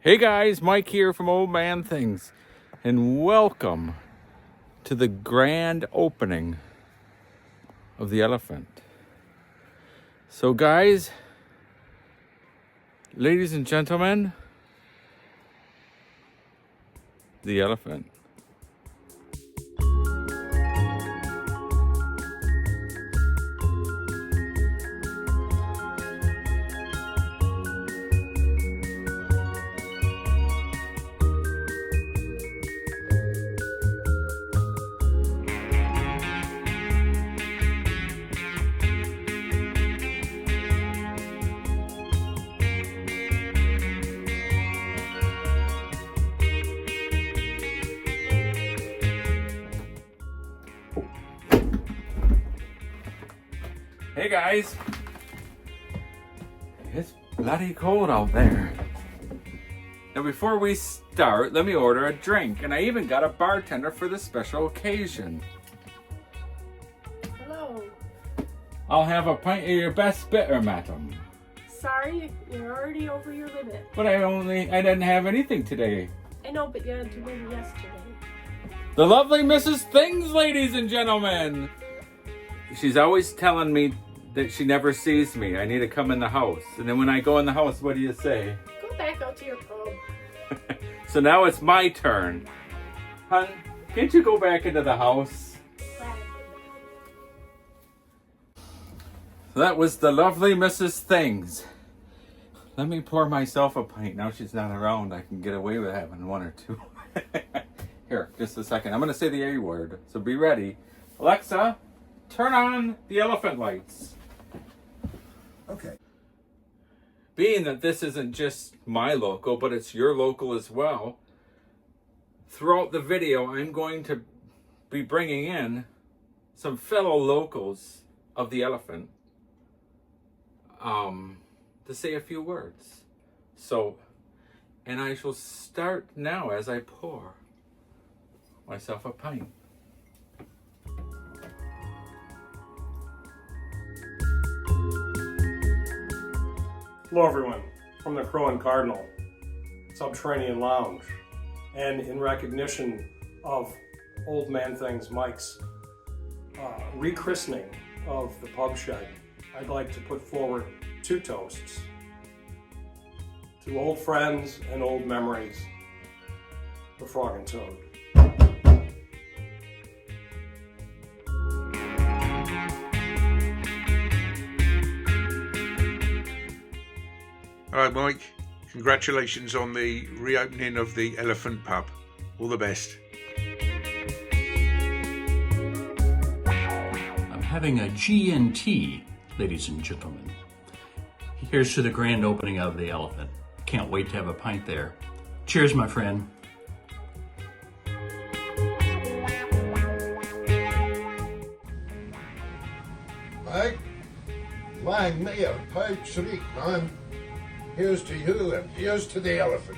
Hey guys, Mike here from Old Man Things, and welcome to the grand opening of the elephant. So guys, ladies and gentlemen, the elephant. Hey guys, it's bloody cold out there. Now before we start, let me order a drink, and I even got a bartender for the special occasion. Hello. I'll have a pint of your best bitter, madam. Sorry, you're already over your limit. But I didn't have anything today. I know, but you had to win yesterday. The lovely Mrs. Things, ladies and gentlemen. She's always telling me that she never sees me. I need to come in the house. And then when I go in the house, what do you say? Go back out to your pub. So now it's my turn. Hun, can't you go back into the house? So that was the lovely Mrs. Things. Let me pour myself a pint. Now she's not around, I can get away with having one or two. Here, just a second. I'm going to say the A word, so be ready. Alexa, turn on the elephant lights. Okay. Being that this isn't just my local, but it's your local as well, throughout the video, I'm going to be bringing in some fellow locals of the elephant to say a few words. So, and I shall start now as I pour myself a pint. Hello everyone, from the Crow and Cardinal, Subterranean Lounge, and in recognition of Old Man Things Mike's rechristening of the pub shed, I'd like to put forward two toasts to old friends and old memories, the Frog and Toad. All right, Mike, congratulations on the reopening of the Elephant Pub. All the best. I'm having a G&T, ladies and gentlemen. Here's to the grand opening of the Elephant. Can't wait to have a pint there. Cheers, my friend. Mike, lang me a pipe shriek, man. Here's to you and here's to the elephant.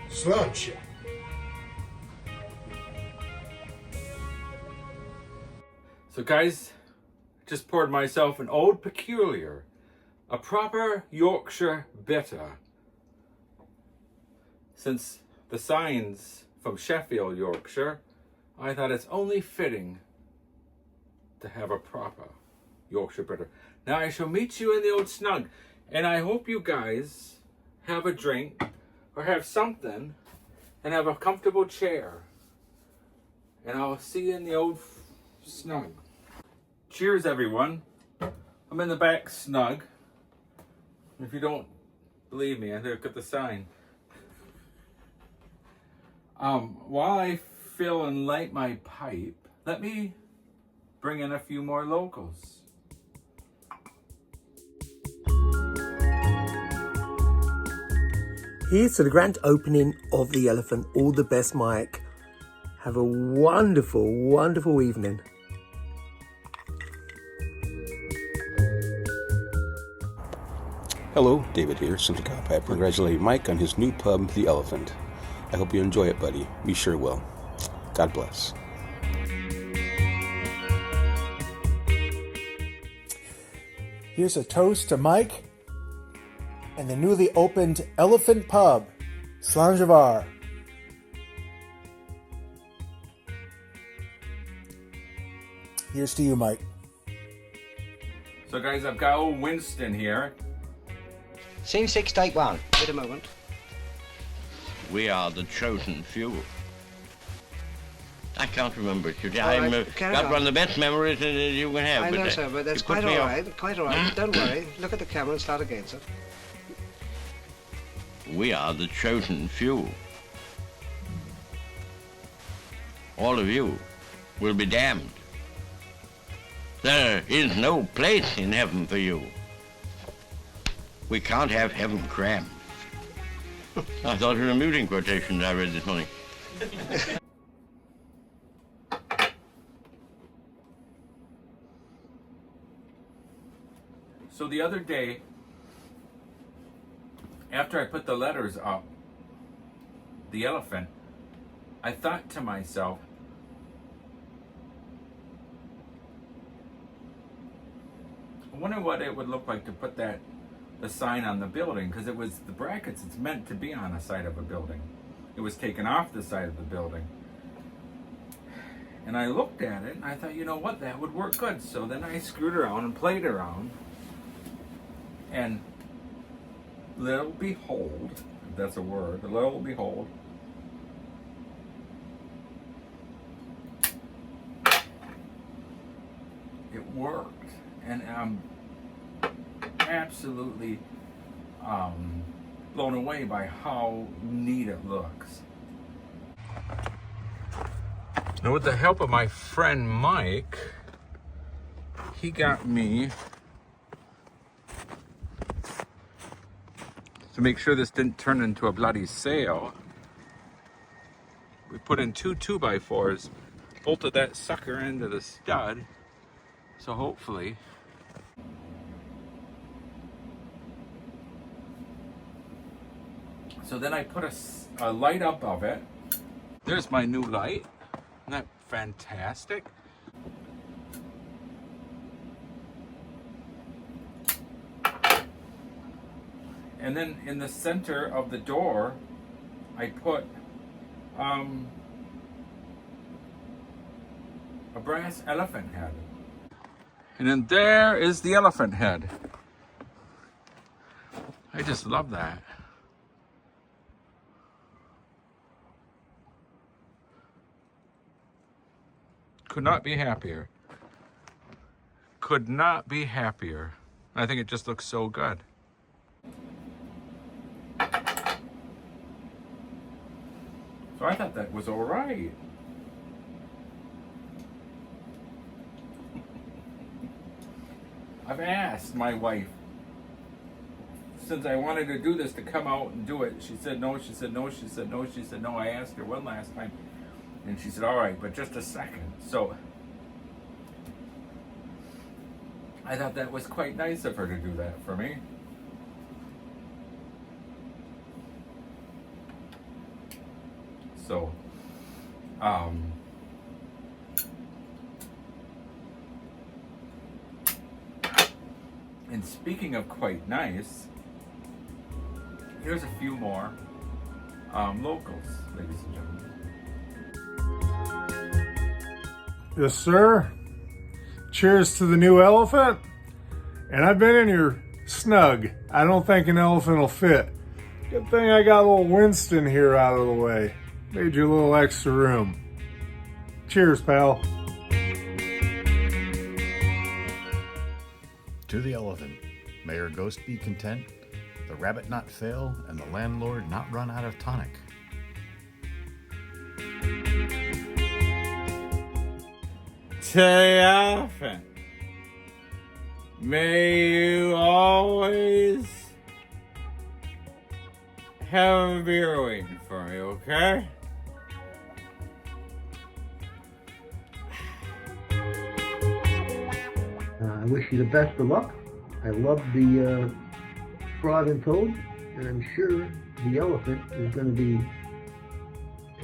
Sláinte. So guys, just poured myself an Old Peculiar, a proper Yorkshire bitter. Since the sign's from Sheffield, Yorkshire, I thought it's only fitting to have a proper Yorkshire bitter. Now I shall meet you in the old snug, and I hope you guys have a drink or have something and have a comfortable chair. And I'll see you in the old snug. Cheers, everyone. I'm in the back snug. If you don't believe me, I look at the sign. While I fill and light my pipe, let me bring in a few more locals. Here's to the grand opening of the Elephant. All the best, Mike. Have a wonderful, wonderful evening. Hello, David here, Simply Cowpat, congratulating Mike on his new pub, The Elephant. I hope you enjoy it, buddy. We sure will. God bless. Here's a toast to Mike and the newly opened Elephant Pub Slanjavar. Here's to you, Mike. So guys, I've got old Winston here. Scene 6, take 1. Wait a moment. We are the chosen few. I can't remember it, Judy. All I've right, got one of the best memories that you can have. I but, know, sir, but that's you put quite me all off. right. Quite all right. Don't worry. Look at the camera and start again, sir. We are the chosen few. All of you will be damned. There is no place in heaven for you. We can't have heaven crammed. I thought it was a muting quotation I read this morning. So the other day, after I put the letters up, the elephant, I thought to myself, I wonder what it would look like to put the sign on the building, because it was the brackets, it's meant to be on the side of a building. It was taken off the side of the building. And I looked at it and I thought, you know what, that would work good. So then I screwed around and played around. And little behold, if that's a word, little behold, it worked. And I'm absolutely blown away by how neat it looks. Now, with the help of my friend Mike, he got me to make sure this didn't turn into a bloody sail. We put in 2 2x4s, bolted that sucker into the stud, so hopefully so then I put a light up of it. There's my new light. Isn't that fantastic? And then in the center of the door, I put a brass elephant head. And then there is the elephant head. I just love that. Could not be happier. Could not be happier. I think it just looks so good. So I thought that was all right. I've asked my wife, since I wanted to do this, to come out and do it. She said no, she said no, she said no, she said no. I asked her one last time, and she said, all right, but just a second. So I thought that was quite nice of her to do that for me. So, and speaking of quite nice, here's a few more locals, ladies and gentlemen. Yes, sir. Cheers to the new elephant. And I've been in your snug. I don't think an elephant will fit. Good thing I got little Winston here out of the way. Made you a little extra room. Cheers, pal. To the elephant, may your ghost be content, the rabbit not fail, and the landlord not run out of tonic. To the elephant, may you always have a beer waiting for you, okay? I wish you the best of luck. I love the frog and toad, and I'm sure the elephant is going to be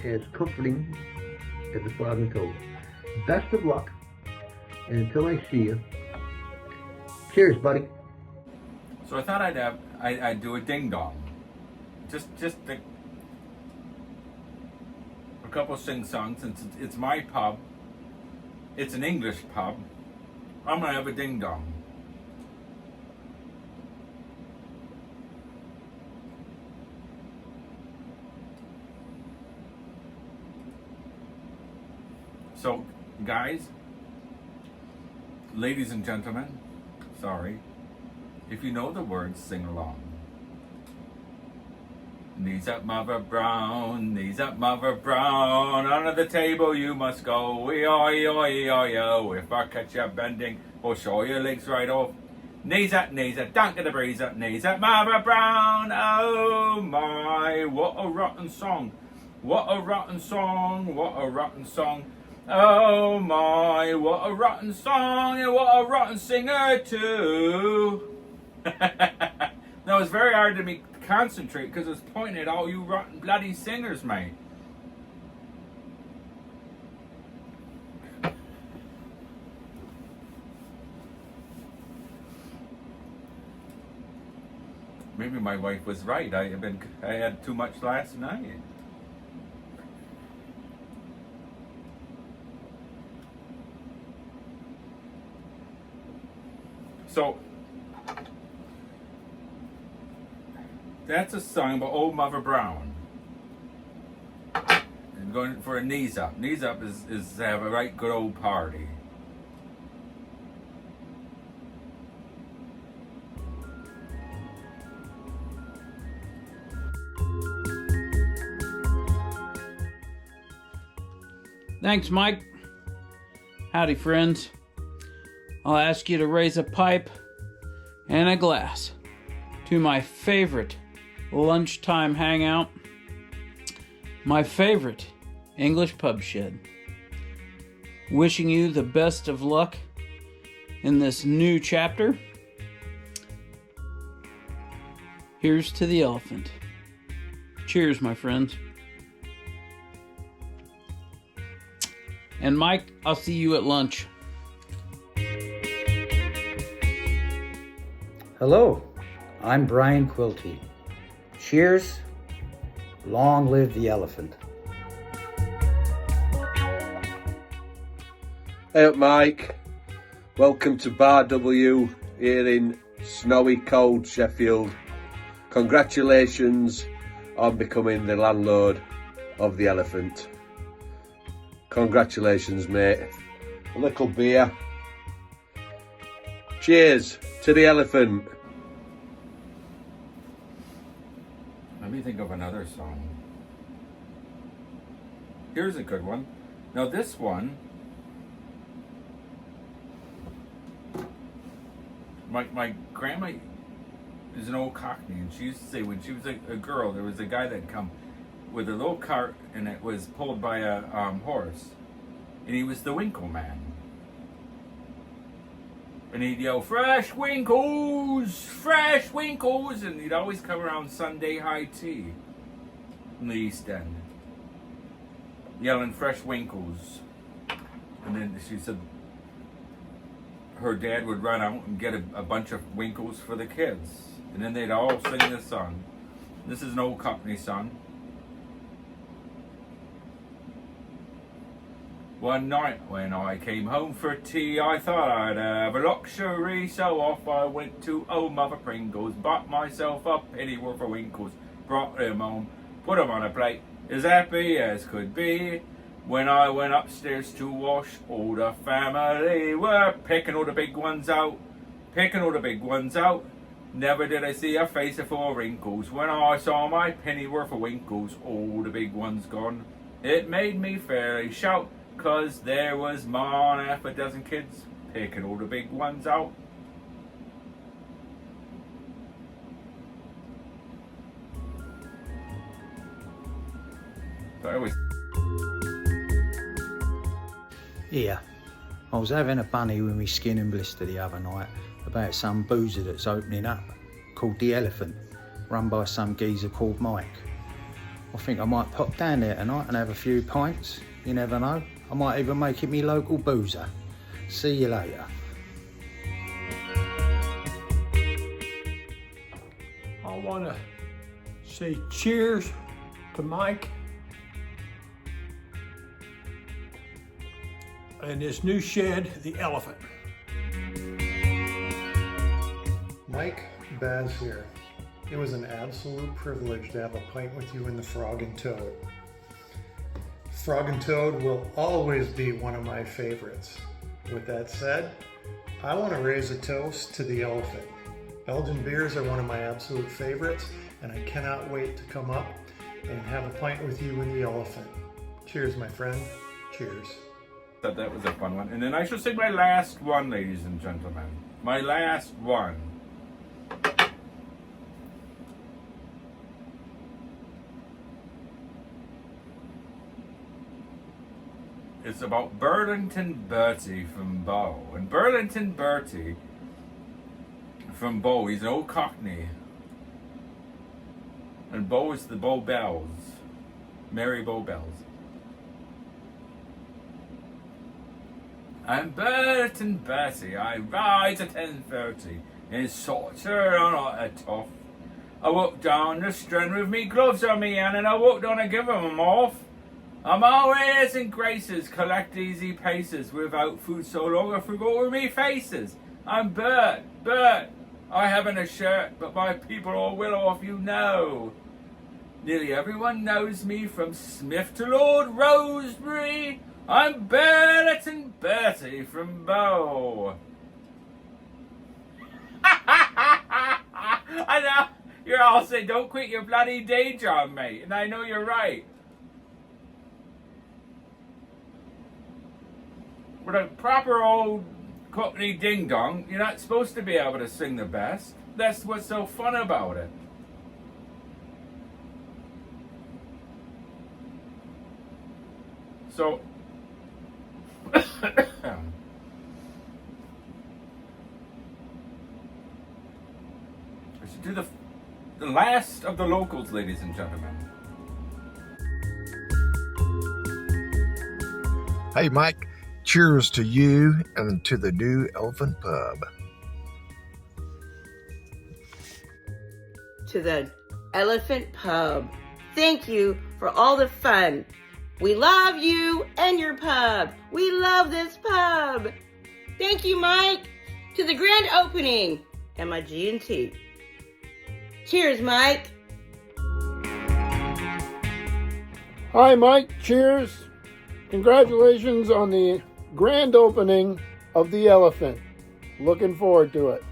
as comforting as the frog and toad. Best of luck, and until I see you, cheers, buddy. So I thought I'd do a ding dong, just to couple sing-songs since it's my pub. It's an English pub. I'm gonna have a ding-dong. So, guys, ladies and gentlemen, sorry, if you know the words, sing along. Knees up, Mother Brown, knees up, Mother Brown, under the table you must go, oi-oi-oi-oi-oi, if I catch you bending, or show your legs right off. Knees up, down to the breeze up, knees up, Mother Brown, oh my, what a rotten song, what a rotten song, what a rotten song. Oh my, what a rotten song, and what a rotten singer too. That was very hard to concentrate because it was pointing at all you rotten bloody singers, mate. Maybe my wife was right. I had too much last night. So that's a song about Old Mother Brown. And going for a knees up. Knees up is to have a right good old party. Thanks, Mike. Howdy, friends. I'll ask you to raise a pipe and a glass to my favorite lunchtime hangout, my favorite English pub shed. Wishing you the best of luck in this new chapter. Here's to the elephant. Cheers, my friends. And Mike, I'll see you at lunch. Hello, I'm Brian Quilty. Cheers. Long live the elephant. Hey up, Mike. Welcome to Bar W here in snowy, cold Sheffield. Congratulations on becoming the landlord of the Elephant. Congratulations, mate. A little beer. Cheers to the Elephant. Let me think of another song. Here's a good one. Now this one, my grandma is an old Cockney, and she used to say when she was a girl, there was a guy that come with a little cart, and it was pulled by a horse, and he was the Winkle Man. And he'd yell, "Fresh Winkles! Fresh Winkles!" And he'd always come around Sunday high tea in the East End, yelling "Fresh Winkles." And then she said her dad would run out and get a bunch of Winkles for the kids. And then they'd all sing this song. This is an old Cockney song. One night when I came home for tea, I thought I'd have a luxury, so off I went to old Mother Pringles, bought myself a pennyworth of Winkles, brought them home, put them on a plate, as happy as could be. When I went upstairs to wash, all the family were picking all the big ones out, picking all the big ones out. Never did I see a face full of wrinkles when I saw my pennyworth of Winkles, all the big ones gone. It made me fairly shout, 'cause there was more than half a dozen kids picking all the big ones out. So I always... Yeah, I was having a bunny with me skin and blister the other night about some boozer that's opening up called The Elephant, run by some geezer called Mike. I think I might pop down there tonight and have a few pints. You never know. I might even make it me local boozer. See you later. I want to say cheers to Mike in this new shed, the Elephant. Mike, Baz here. It was an absolute privilege to have a pint with you in the Frog and Toad. Frog and Toad will always be one of my favorites. With that said, I want to raise a toast to the Elephant. Belgian beers are one of my absolute favorites, and I cannot wait to come up and have a pint with you in the Elephant. Cheers, my friend. Cheers. That was a fun one. And then I shall say my last one, ladies and gentlemen. My last one. It's about Burlington Bertie from Bow. And Burlington Bertie from Bow, he's an old Cockney. And Bow is the Bow Bells. Mary Bow Bells. I'm Burlington Bertie, I rise at 10:30 in Salter on a toff. I walk down the strand with me gloves on me hand, and I walk down and give 'em off. I'm all airs and graces, collect easy paces, without food so long I forgot with me faces. I'm Bert, I haven't a shirt, but my people all will off, you know. Nearly everyone knows me from Smith to Lord Rosebery. I'm Burlington Bertie from Bow. I know, you're all saying, don't quit your bloody day job, mate, and I know you're right. With a proper old Cockney ding-dong, you're not supposed to be able to sing the best. That's what's so fun about it. So, I should do the last of the locals, ladies and gentlemen. Hey, Mike. Cheers to you and to the new Elephant Pub. To the Elephant Pub. Thank you for all the fun. We love you and your pub. We love this pub. Thank you, Mike. To the grand opening and my G&T. Cheers, Mike. Hi, Mike. Cheers. Congratulations on the grand opening of the Elephant. Looking forward to it.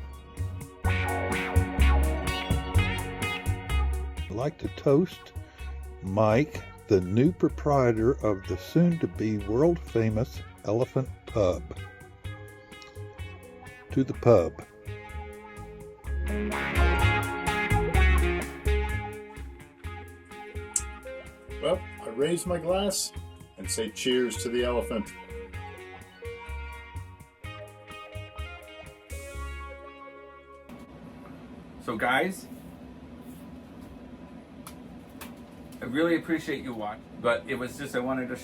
I'd like to toast Mike, the new proprietor of the soon-to-be world-famous Elephant Pub. To the pub. Well, I raise my glass and say cheers to the Elephant. So guys, I really appreciate you watching, but it was just I wanted to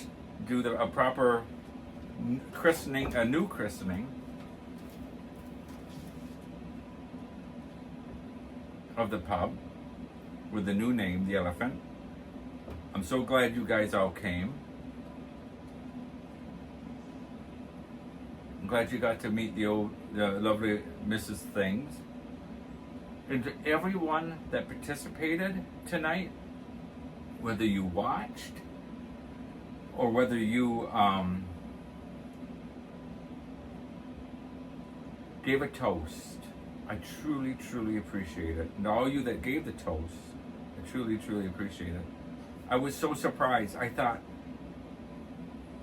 do a proper christening, a new christening of the pub with the new name, the Elephant. I'm so glad you guys all came. I'm glad you got to meet the lovely Mrs. Things. And to everyone that participated tonight, whether you watched or whether you gave a toast, I truly, truly appreciate it. And all you that gave the toast, I truly, truly appreciate it. I was so surprised. I thought,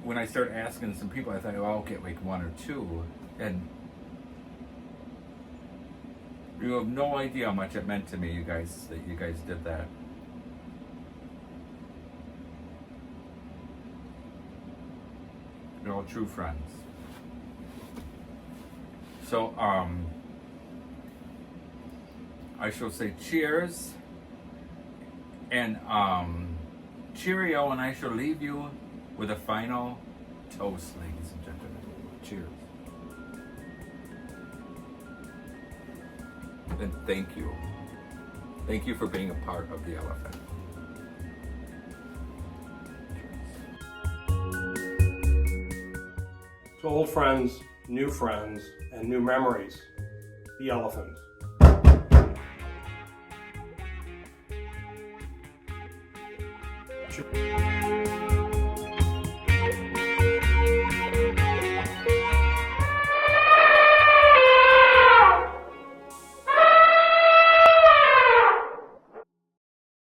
when I started asking some people, I thought, oh, I'll get like one or two. And you have no idea how much it meant to me, you guys, that you guys did that. You're all true friends. So, I shall say cheers and cheerio, and I shall leave you with a final toast, ladies and gentlemen. Cheers. And thank you. Thank you for being a part of the Elephant. To old friends, new friends, and new memories, the elephant. Cheers.